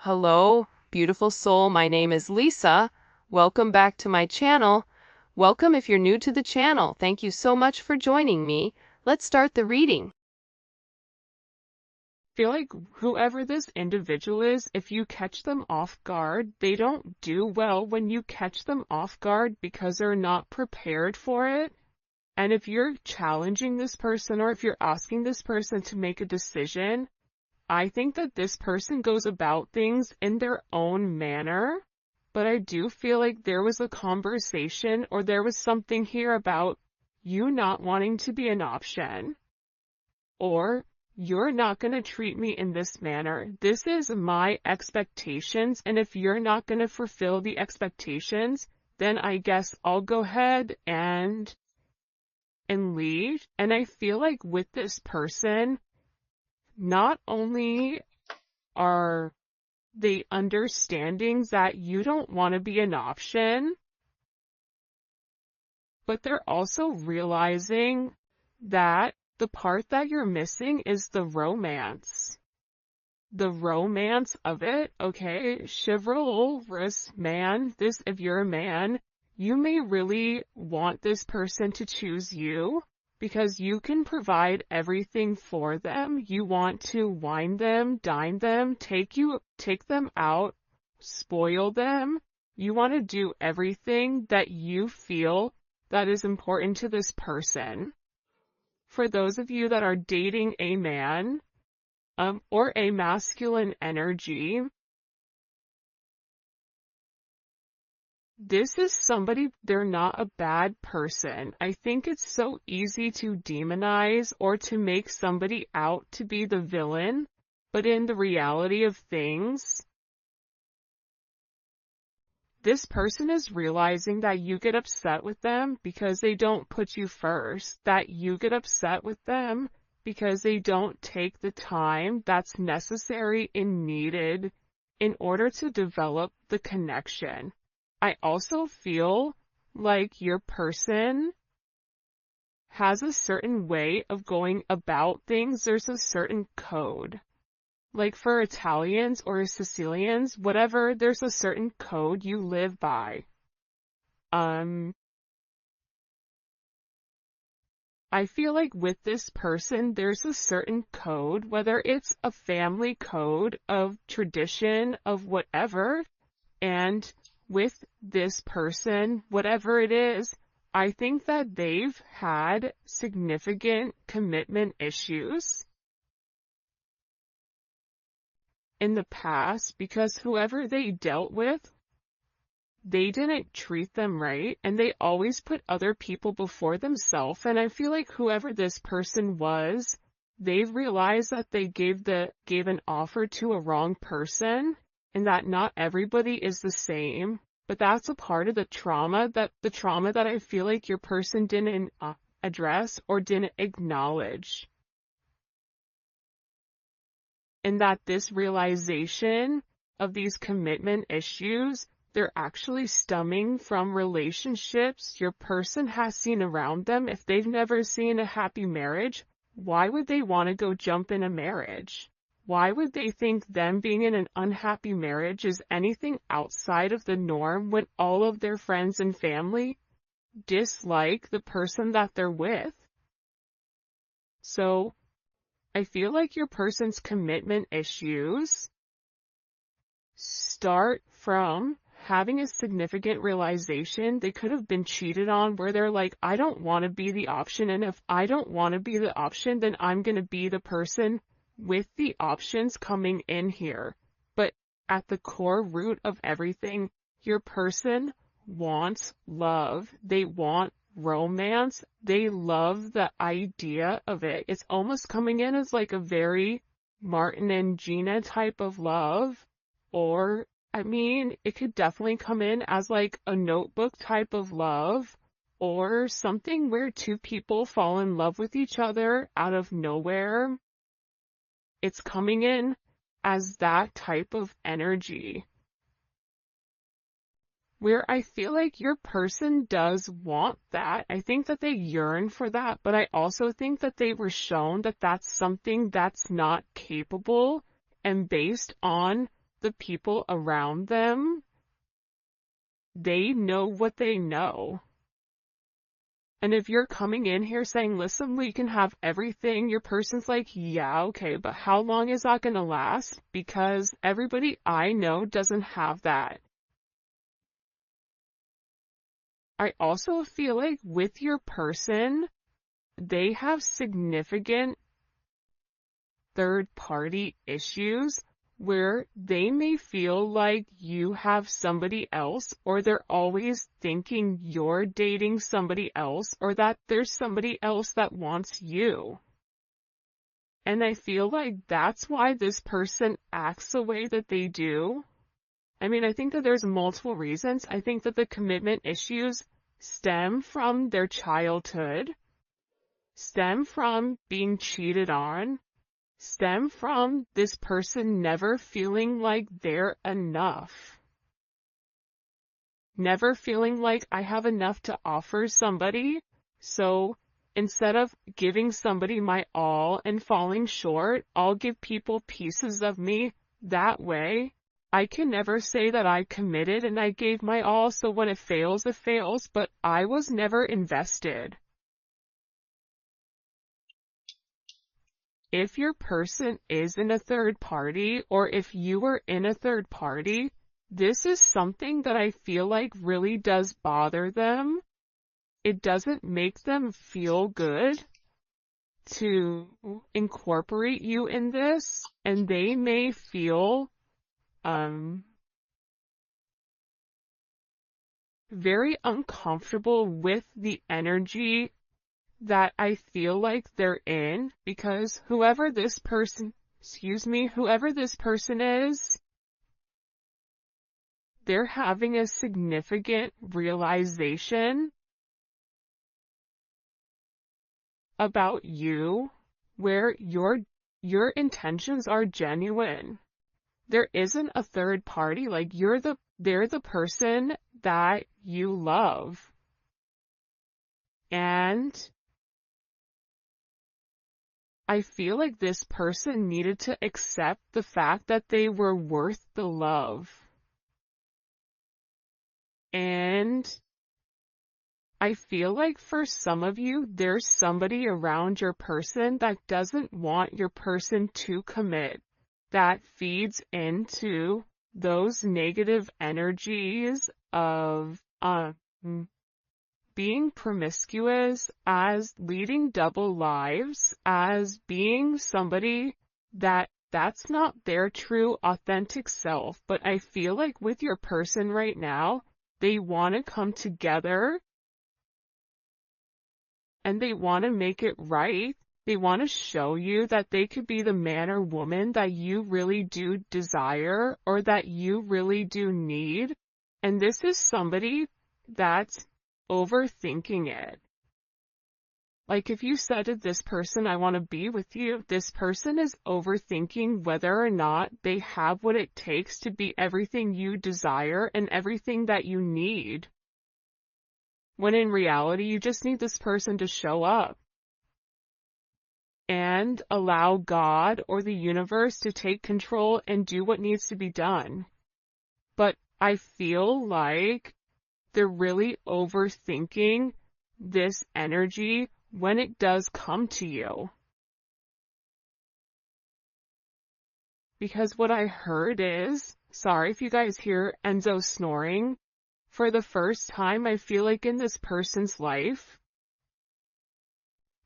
Hello, beautiful soul. My name is Lisa. Welcome back to my channel. Welcome if you're new to the channel. Thank you so much for joining me. Let's start the reading. Feel like whoever this individual is, if you catch them off guard, they don't do well when you catch them off guard because they're not prepared for it. And if you're challenging this person or if you're asking this person to make a decision, I think that this person goes about things in their own manner. But I do feel like there was a conversation or there was something here about you not wanting to be an option, or you're not going to treat me in this manner. This is my expectations, and if you're not going to fulfill the expectations, then I guess I'll go ahead and leave. And I feel like with this person, not only are they understanding that you don't want to be an option, but they're also realizing that the part that you're missing is the romance. The romance of it, okay? Chivalrous man, if you're a man, you may really want this person to choose you because you can provide everything for them. You want to wine them, dine them, take them out, spoil them. You want to do everything that you feel that is important to this person. For those of you that are dating a man, or a masculine energy, this is somebody, they're not a bad person. I think it's so easy to demonize or to make somebody out to be the villain, but in the reality of things, this person is realizing that you get upset with them because they don't put you first, that you get upset with them because they don't take the time that's necessary and needed in order to develop the connection. I also feel like your person has a certain way of going about things. There's a certain code. Like for Italians or Sicilians, whatever, there's a certain code you live by. I feel like with this person, there's a certain code, whether it's a family code of tradition of whatever, and with this person, whatever it is, I think that they've had significant commitment issues in the past because whoever they dealt with, they didn't treat them right, and they always put other people before themselves. And I feel like whoever this person was, they've realized that they gave an offer to a wrong person, and that not everybody is the same. But that's a part of the trauma that I feel like your person didn't address or didn't acknowledge. And that this realization of these commitment issues, they're actually stemming from relationships your person has seen around them. If they've never seen a happy marriage, why would they want to go jump in a marriage? Why would they think them being in an unhappy marriage is anything outside of the norm when all of their friends and family dislike the person that they're with? So I feel like your person's commitment issues start from having a significant realization they could have been cheated on, where they're like, I don't want to be the option, and if I don't want to be the option, then I'm going to be the person with the options coming in here. But at the core root of everything, your person wants love. They want romance. They love the idea of it. It's almost coming in as like a very Martin and Gina type of love, or I mean, it could definitely come in as like a Notebook type of love, or something where two people fall in love with each other out of nowhere. It's coming in as that type of energy, where I feel like your person does want that. I think that they yearn for that, but I also think that they were shown that that's something that's not capable, and based on the people around them, they know what they know. And if you're coming in here saying, listen, we can have everything, your person's like, yeah, okay, but how long is that going to last? Because everybody I know doesn't have that. I also feel like with your person, they have significant third-party issues where they may feel like you have somebody else, or they're always thinking you're dating somebody else, or that there's somebody else that wants you. And I feel like that's why this person acts the way that they do. I mean, I think that there's multiple reasons. I think that the commitment issues stem from their childhood, stem from being cheated on, stem from this person never feeling like they're enough. Never feeling like I have enough to offer somebody, so instead of giving somebody my all and falling short, I'll give people pieces of me. That way, I can never say that I committed and I gave my all, so when it fails, but I was never invested. If your person is in a third party, or if you are in a third party, this is something that I feel like really does bother them. It doesn't make them feel good to incorporate you in this, and they may feel very uncomfortable with the energy that I feel like they're in, because whoever this person is, they're having a significant realization about you where your intentions are genuine. There isn't a third party, like they're the person that you love. And I feel like this person needed to accept the fact that they were worth the love. And I feel like for some of you, there's somebody around your person that doesn't want your person to commit, that feeds into those negative energies of being promiscuous, as leading double lives, as being somebody that's not their true authentic self. But I feel like with your person right now, they want to come together and they want to make it right. They want to show you that they could be the man or woman that you really do desire, or that you really do need. And this is somebody that's overthinking it. Like if you said to this person, I want to be with you, this person is overthinking whether or not they have what it takes to be everything you desire and everything that you need. When in reality, you just need this person to show up and allow God or the universe to take control and do what needs to be done. But I feel like they're really overthinking this energy when it does come to you. Because what I heard is, sorry if you guys hear Enzo snoring, for the first time I feel like in this person's life,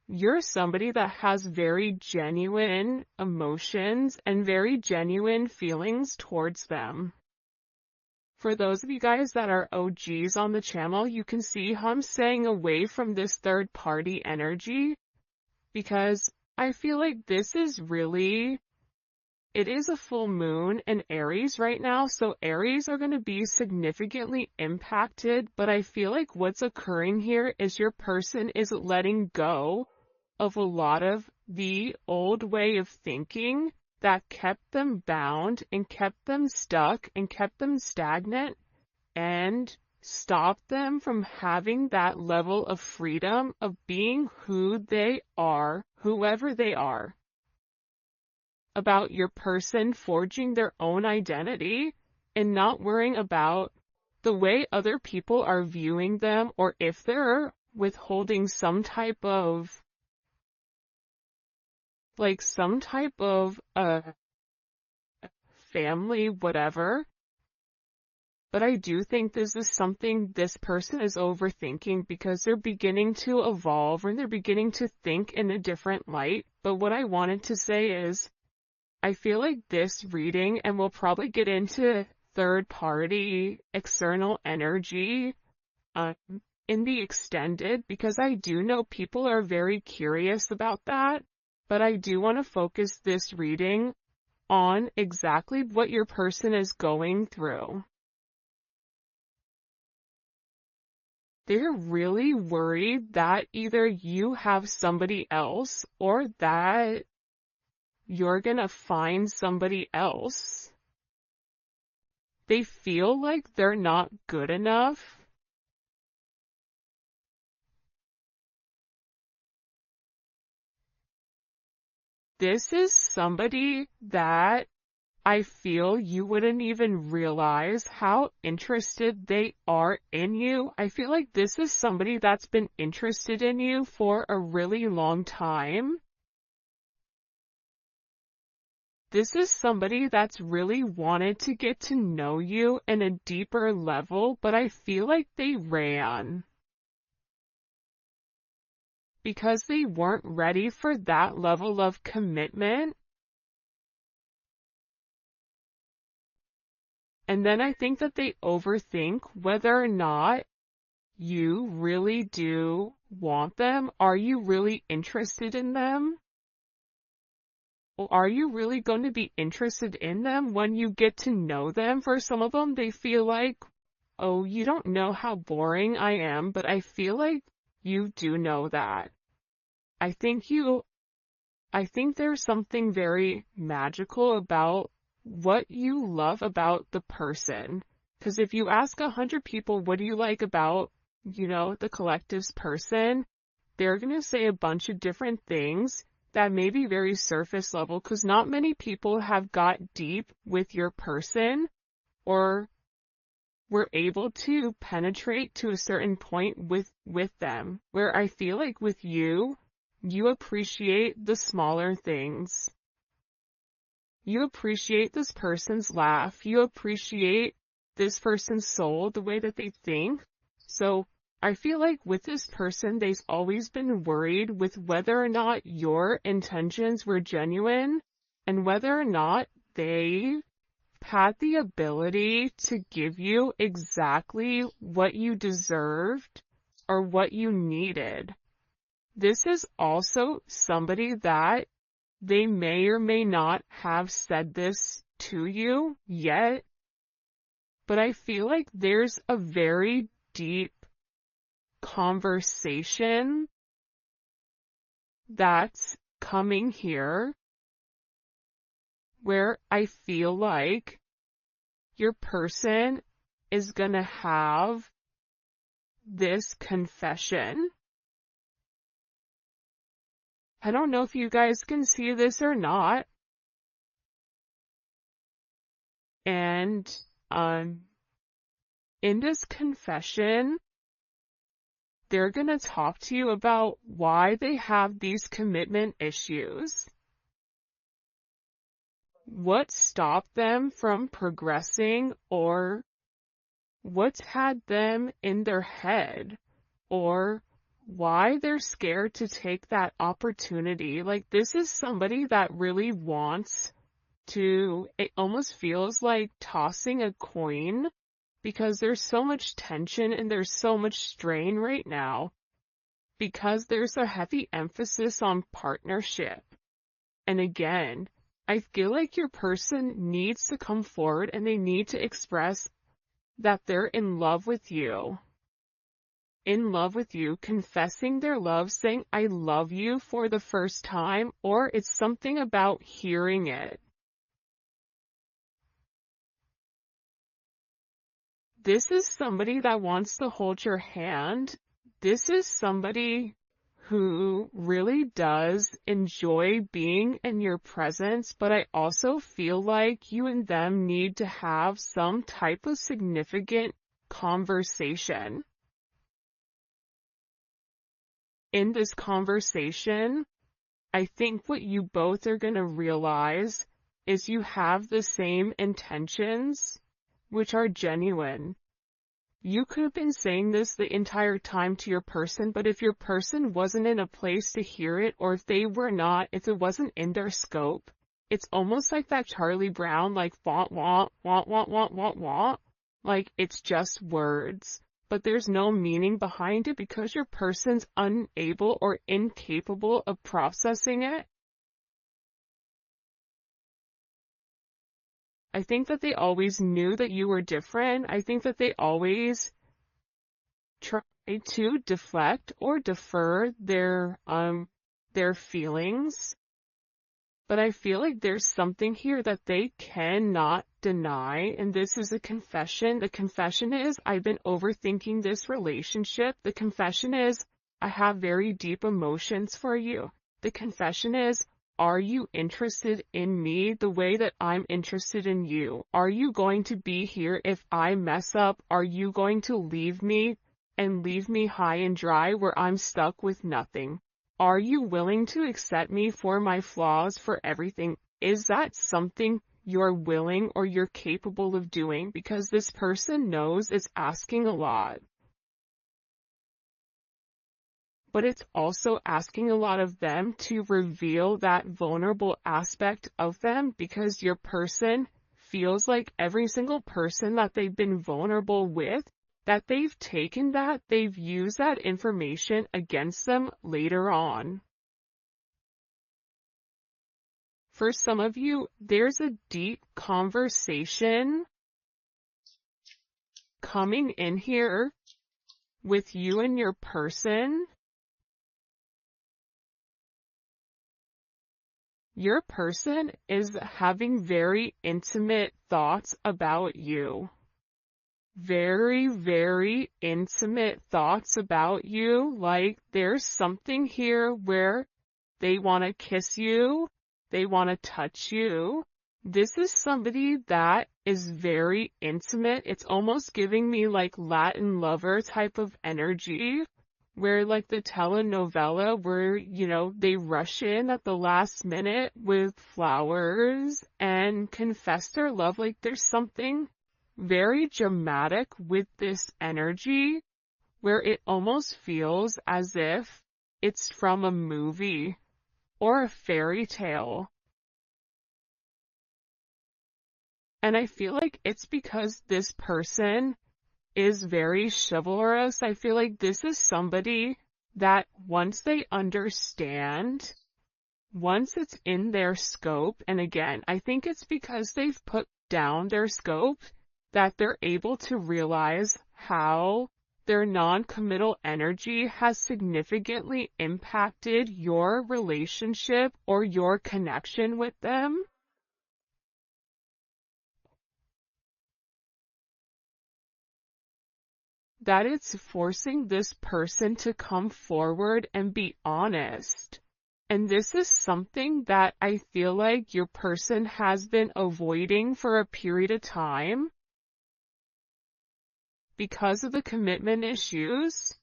you're somebody that has very genuine emotions and very genuine feelings towards them. For those of you guys that are OGs on the channel, you can see how I'm staying away from this third party energy, because I feel like this is really, it is a full moon in Aries right now, so Aries are going to be significantly impacted, but I feel like what's occurring here is your person is letting go of a lot of the old way of thinking that kept them bound and kept them stuck and kept them stagnant and stopped them from having that level of freedom of being who they are, whoever they are. about your person forging their own identity and not worrying about the way other people are viewing them, or if they're withholding some type of family, whatever. But I do think this is something this person is overthinking because they're beginning to evolve and they're beginning to think in a different light. But what I wanted to say is, I feel like this reading, and we'll probably get into third party external energy in the extended, because I do know people are very curious about that. But I do want to focus this reading on exactly what your person is going through. They're really worried that either you have somebody else or that you're gonna find somebody else. They feel like they're not good enough. This is somebody that I feel you wouldn't even realize how interested they are in you. I feel like this is somebody that's been interested in you for a really long time. This is somebody that's really wanted to get to know you in a deeper level, but I feel like they ran because they weren't ready for that level of commitment. And then I think that they overthink whether or not you really do want them. Are you really interested in them? Or are you really going to be interested in them when you get to know them? For some of them, they feel like, oh, you don't know how boring I am, but I feel like you do know that. I think there's something very magical about what you love about the person. Because if you ask 100 people, what do you like about, the collective's person, they're going to say a bunch of different things that may be very surface level, because not many people have got deep with your person or were able to penetrate to a certain point with them, where I feel like with you, you appreciate the smaller things. You appreciate this person's laugh. You appreciate this person's soul, the way that they think. So I feel like with this person, they've always been worried with whether or not your intentions were genuine and whether or not they had the ability to give you exactly what you deserved or what you needed. This is also somebody that they may or may not have said this to you yet, but I feel like there's a very deep conversation that's coming here where I feel like your person is gonna have this confession. I don't know if you guys can see this or not. And in this confession, they're going to talk to you about why they have these commitment issues. What stopped them from progressing, or what's had them in their head, or why they're scared to take that opportunity. Like, this is somebody that really wants to, it almost feels like tossing a coin, because there's so much tension and there's so much strain right now, because there's a heavy emphasis on partnership. And again, I feel like your person needs to come forward and they need to express that they're in love with you. In love with you, confessing their love, saying, I love you for the first time, or it's something about hearing it. This is somebody that wants to hold your hand. This is somebody who really does enjoy being in your presence, but I also feel like you and them need to have some type of significant conversation. In this conversation, I think what you both are going to realize is you have the same intentions, which are genuine. You could have been saying this the entire time to your person, but if your person wasn't in a place to hear it, or if it wasn't in their scope, it's almost like that Charlie Brown, like, want, want, want, want, want, want, want. Like, it's just words, but there's no meaning behind it because your person's unable or incapable of processing it. I think that they always knew that you were different. I think that they always try to deflect or defer their feelings. But I feel like there's something here that they cannot deny, and this is a confession. The confession is, I've been overthinking this relationship. The confession is, I have very deep emotions for you. The confession is, are you interested in me the way that I'm interested in you? Are you going to be here if I mess up? Are you going to leave me and leave me high and dry where I'm stuck with nothing? Are you willing to accept me for my flaws, for everything? Is that something you're willing or you're capable of doing? Because this person knows it's asking a lot. But it's also asking a lot of them to reveal that vulnerable aspect of them, because your person feels like every single person that they've been vulnerable with, that they've taken that, they've used that information against them later on. For some of you, there's a deep conversation coming in here with you and your person. Your person is having very intimate thoughts about you. Very, very intimate thoughts about you. Like, there's something here where they want to kiss you. They want to touch you. This is somebody that is very intimate. It's almost giving me like Latin lover type of energy, where like the telenovela where, they rush in at the last minute with flowers and confess their love. Like, there's something very dramatic with this energy where it almost feels as if it's from a movie or a fairy tale. And I feel like it's because this person is very chivalrous. I feel like this is somebody that once they understand, once it's in their scope, and again, I think it's because they've put down their scope, that they're able to realize how their non-committal energy has significantly impacted your relationship or your connection with them. That it's forcing this person to come forward and be honest. And this is something that I feel like your person has been avoiding for a period of time because of the commitment issues.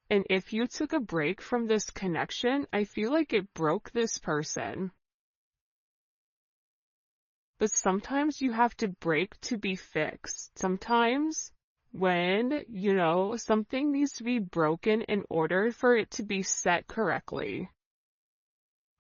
And if you took a break from this connection, I feel like it broke this person. But sometimes you have to break to be fixed. Sometimes when, something needs to be broken in order for it to be set correctly.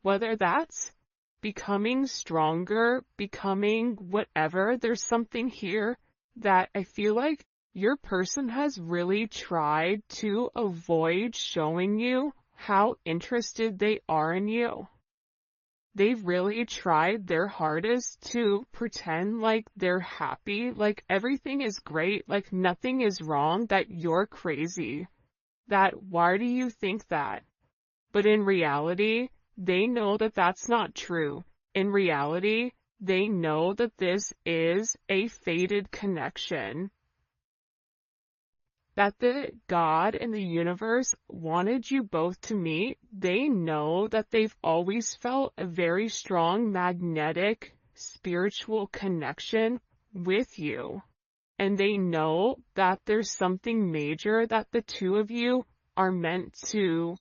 Whether that's becoming stronger, becoming whatever, there's something here that I feel like your person has really tried to avoid showing you how interested they are in you. They've really tried their hardest to pretend like they're happy, like everything is great, like nothing is wrong, that you're crazy. That why do you think that? But in reality, they know that that's not true. In reality, they know that this is a fated connection. that the God and the universe wanted you both to meet. They know that they've always felt a very strong magnetic spiritual connection with you. And they know that there's something major that the two of you are meant to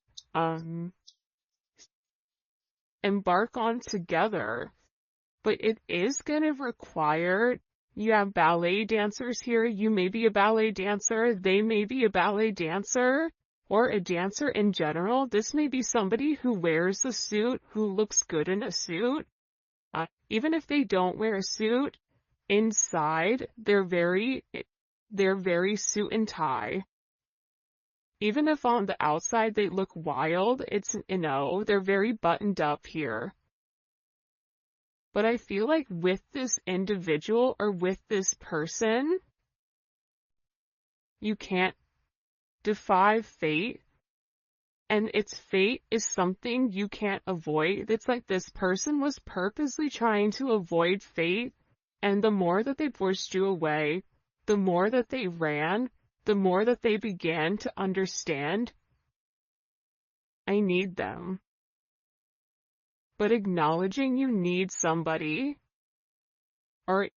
embark on together. But it is going to require, you have ballet dancers here, you may be a ballet dancer, they may be a ballet dancer, or a dancer in general. This may be somebody who wears a suit, who looks good in a suit. Even if they don't wear a suit, inside, they're very suit and tie. Even if on the outside they look wild, they're very buttoned up here. But I feel like with this individual or with this person, you can't defy fate. And its fate is something you can't avoid. It's like this person was purposely trying to avoid fate. And the more that they pushed you away, the more that they ran, the more that they began to understand, I need them. But acknowledging you need somebody, or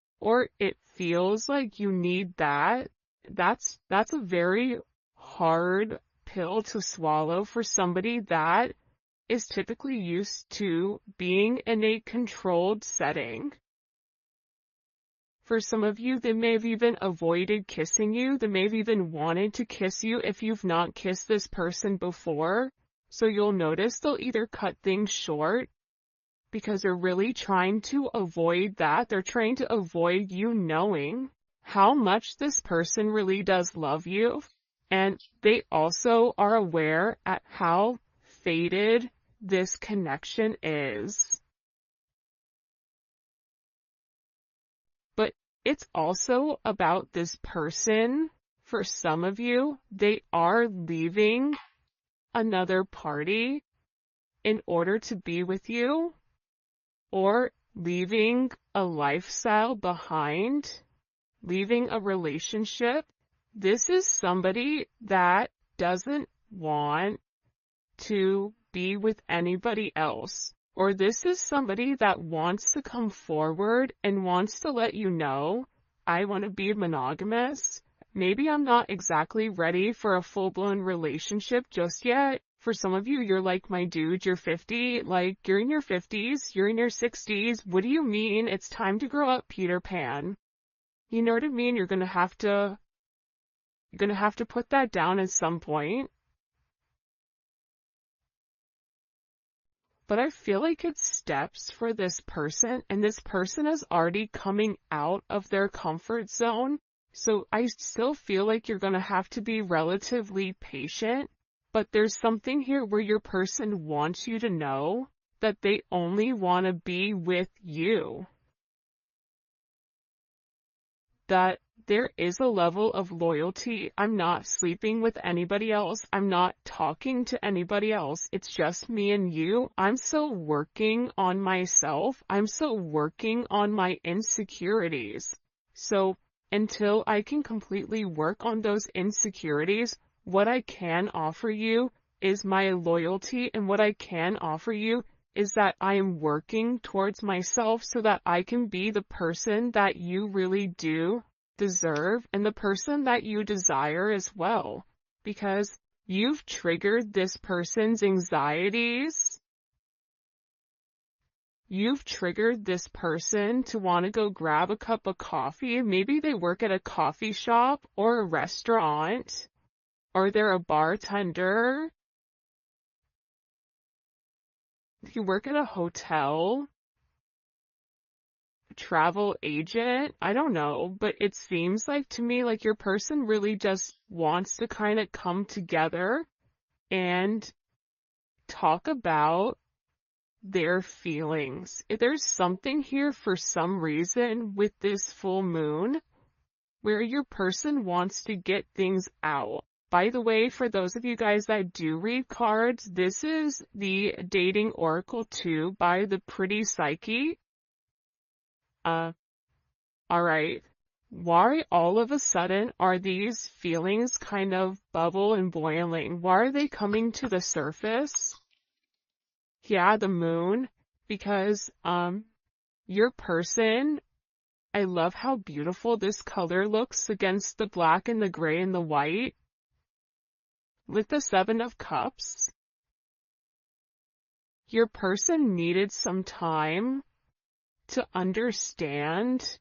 it feels like you need that's a very hard pill to swallow for somebody that is typically used to being in a controlled setting. For some of you, they may have even avoided kissing you. They may have even wanted to kiss you if you've not kissed this person before. So you'll notice they'll either cut things short because they're really trying to avoid that. They're trying to avoid you knowing how much this person really does love you. And they also are aware at how faded this connection is. But it's also about this person. For some of you, they are leaving another party in order to be with you, or leaving a lifestyle behind, leaving a relationship. This is somebody that doesn't want to be with anybody else. Or this is somebody that wants to come forward and wants to let you know, I want to be monogamous. Maybe I'm not exactly ready for a full-blown relationship just yet. For some of you, you're like, my dude, you're 50, like, you're in your 50s, you're in your 60s. What do you mean? It's time to grow up, Peter Pan. You know what I mean? You're gonna have to put that down at some point. But I feel like it's steps for this person, and this person is already coming out of their comfort zone. So I still feel like you're gonna have to be relatively patient. But there's something here where your person wants you to know that they only want to be with you. That there is a level of loyalty. I'm not sleeping with anybody else. I'm not talking to anybody else. It's just me and you. I'm still working on myself. I'm still working on my insecurities. So until I can completely work on those insecurities, what I can offer you is my loyalty, and what I can offer you is that I am working towards myself so that I can be the person that you really do deserve and the person that you desire as well. Because you've triggered this person's anxieties. You've triggered this person to want to go grab a cup of coffee. Maybe they work at a coffee shop or a restaurant. Or they're a bartender. You work at a hotel. A travel agent. I don't know. But it seems like to me like your person really just wants to kind of come together and talk about their feelings. If there's something here for some reason with this full moon where your person wants to get things out. By the way, for those of you guys that do read cards, this is the Dating Oracle 2 by the Pretty Psyche. Alright. Why all of a sudden are these feelings kind of bubble and boiling? Why are they coming to the surface? Yeah, the moon, because your person, I love how beautiful this color looks against the black and the gray and the white. With the Seven of Cups, your person needed some time to understand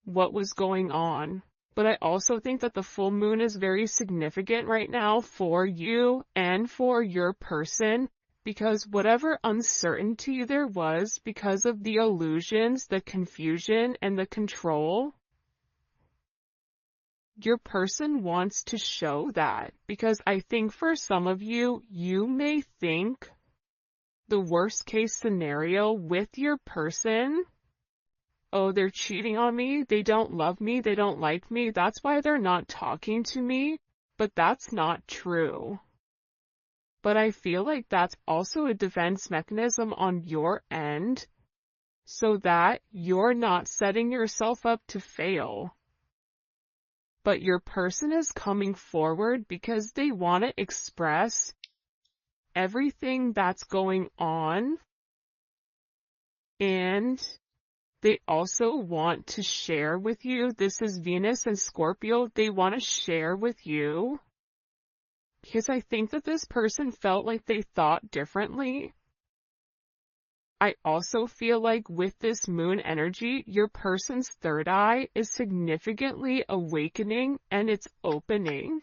what was going on. But I also think that the full moon is very significant right now for you and for your person, because whatever uncertainty there was because of the illusions, the confusion, and the control, your person wants to show that. Because I think for some of you, you may think the worst case scenario with your person, oh, they're cheating on me, they don't love me, they don't like me, that's why they're not talking to me. But that's not true. But I feel like that's also a defense mechanism on your end, so that you're not setting yourself up to fail. But your person is coming forward because they want to express everything that's going on, and they also want to share with you. This is Venus and Scorpio. They want to share with you because I think that this person felt like they thought differently. I also feel like with this moon energy, your person's third eye is significantly awakening and it's opening.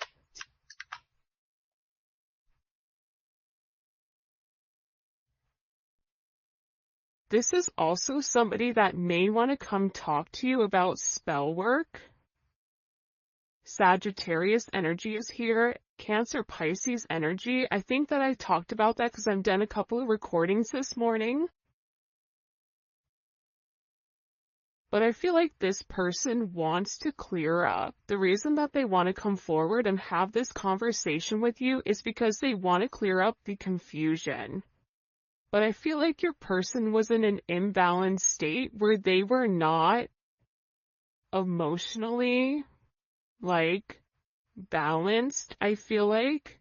This is also somebody that may want to come talk to you about spell work. Sagittarius energy is here. Cancer, Pisces energy. I think that I talked about that because I've done a couple of recordings this morning. But I feel like this person wants to clear up. The reason that they want to come forward and have this conversation with you is because they want to clear up the confusion. But I feel like your person was in an imbalanced state where they were not emotionally, balanced, I feel like.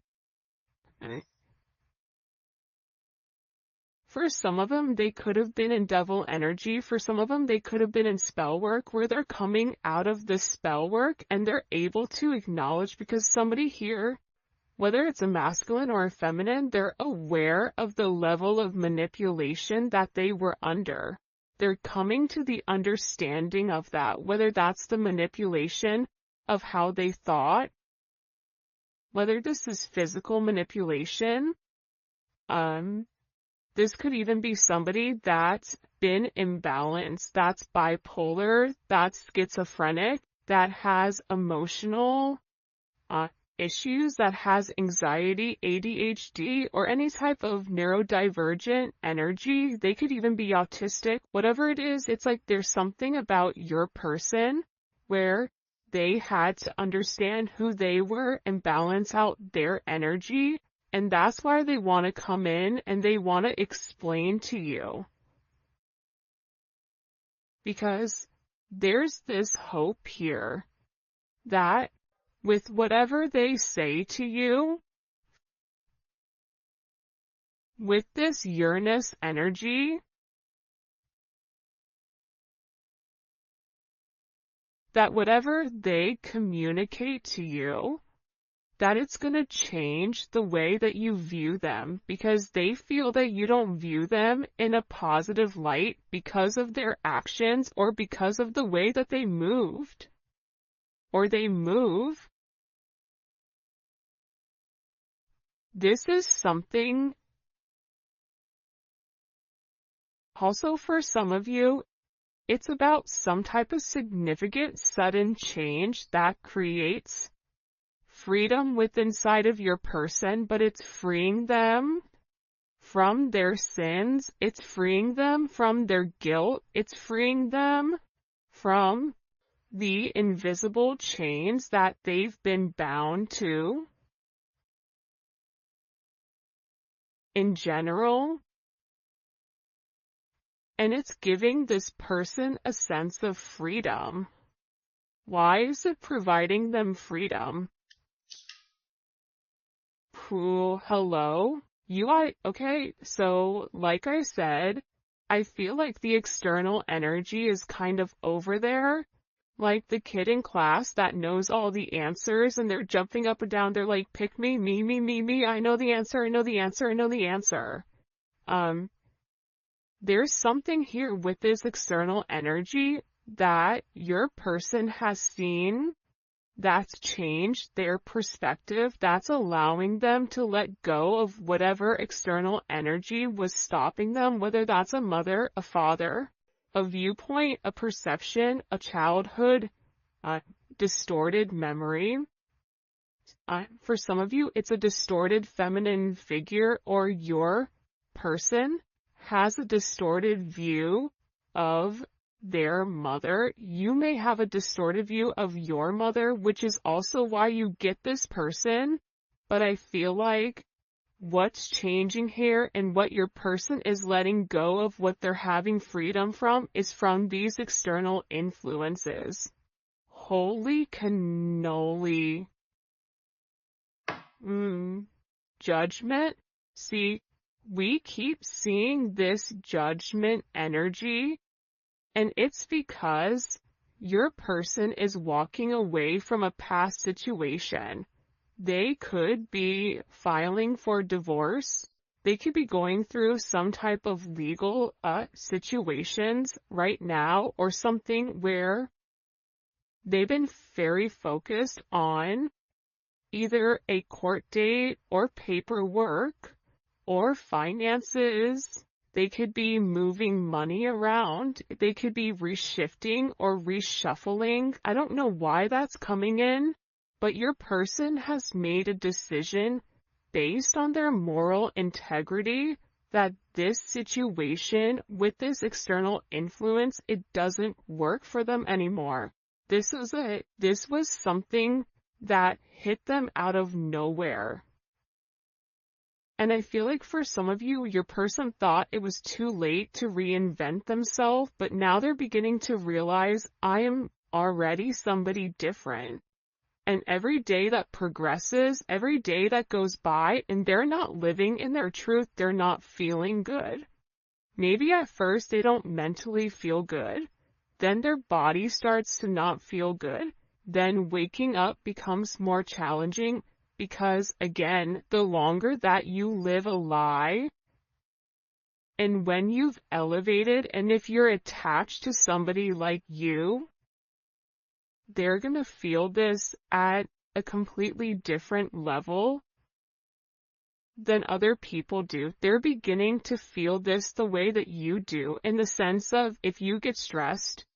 For some of them, they could have been in devil energy. For some of them, they could have been in spell work, where they're coming out of the spell work and they're able to acknowledge, because somebody here, whether it's a masculine or a feminine, they're aware of the level of manipulation that they were under. They're coming to the understanding of that, whether that's the manipulation of how they thought, whether this is physical manipulation. This could even be somebody that's been imbalanced, that's bipolar, that's schizophrenic, that has emotional issues, that has anxiety, ADHD, or any type of neurodivergent energy. They could even be autistic. Whatever it is, it's like there's something about your person where they had to understand who they were and balance out their energy. And that's why they want to come in and they want to explain to you. Because there's this hope here that with whatever they say to you, with this Uranus energy, that whatever they communicate to you, that it's going to change the way that you view them, because they feel that you don't view them in a positive light because of their actions or because of the way that they moved or they move. This is something also for some of you. It's about some type of significant sudden change that creates freedom within inside of your person, but it's freeing them from their sins, it's freeing them from their guilt, it's freeing them from the invisible chains that they've been bound to. In general, and it's giving this person a sense of freedom. Why is it providing them freedom? Hello? Okay, so like I said, I feel like the external energy is kind of over there, like the kid in class that knows all the answers and they're jumping up and down, they're like, pick me, me, I know the answer, I know the answer, I know the answer. There's something here with this external energy that your person has seen that's changed their perspective, that's allowing them to let go of whatever external energy was stopping them, whether that's a mother, a father, a viewpoint, a perception, a childhood, a distorted memory. For some of you, it's a distorted feminine figure, or your person has a distorted view of their mother. You may have a distorted view of your mother, which is also why you get this person. But I feel like what's changing here and what your person is letting go of, what they're having freedom from, is from these external influences. Holy cannoli. Judgment. See, we keep seeing this judgment energy, and it's because your person is walking away from a past situation. They could be filing for divorce. They could be going through some type of legal situations right now, or something where they've been very focused on either a court date or paperwork or finances. They could be moving money around. They could be reshifting or reshuffling. I don't know why that's coming in, but your person has made a decision based on their moral integrity that this situation with this external influence, it doesn't work for them anymore. This was something that hit them out of nowhere. And I feel like for some of you, your person thought it was too late to reinvent themselves, but now they're beginning to realize, I am already somebody different. And every day that progresses, every day that goes by, and they're not living in their truth, they're not feeling good. Maybe at first they don't mentally feel good. Then their body starts to not feel good. Then waking up becomes more challenging because, again, the longer that you live a lie, and when you've elevated, and if you're attached to somebody like you, they're going to feel this at a completely different level than other people do. They're beginning to feel this the way that you do, in the sense of if you get stressed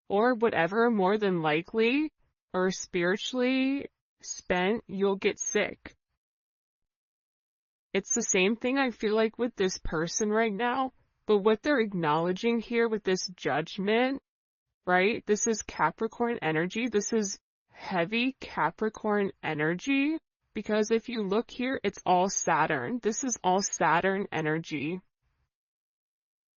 or whatever, more than likely, or spiritually spent, you'll get sick. It's the same thing I feel like with this person right now, but what they're acknowledging here with this judgment, right? This is Capricorn energy. This is heavy Capricorn energy, because if you look here, it's all Saturn. This is all Saturn energy.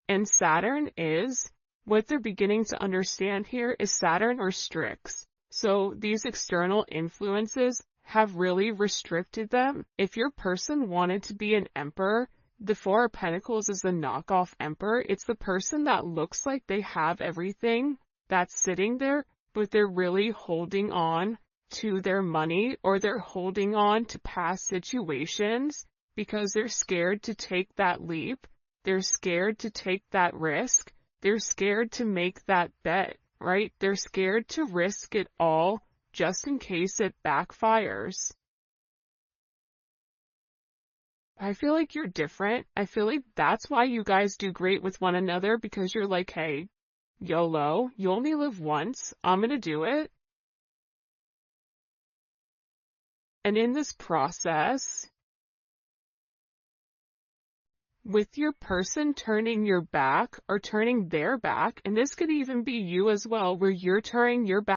And Saturn is, what they're beginning to understand here is Saturn restricts. So these external influences have really restricted them. If your person wanted to be an emperor, the Four of Pentacles is the knockoff emperor. It's the person that looks like they have everything that's sitting there, but they're really holding on to their money, or they're holding on to past situations because they're scared to take that leap. They're scared to take that risk. They're scared to make that bet, right? They're scared to risk it all just in case it backfires. I feel like you're different. I feel like that's why you guys do great with one another, because you're like, hey, YOLO, you only live once. I'm gonna do it. And in this process, with your person turning your back or turning their back, and this could even be you as well, where you're turning your back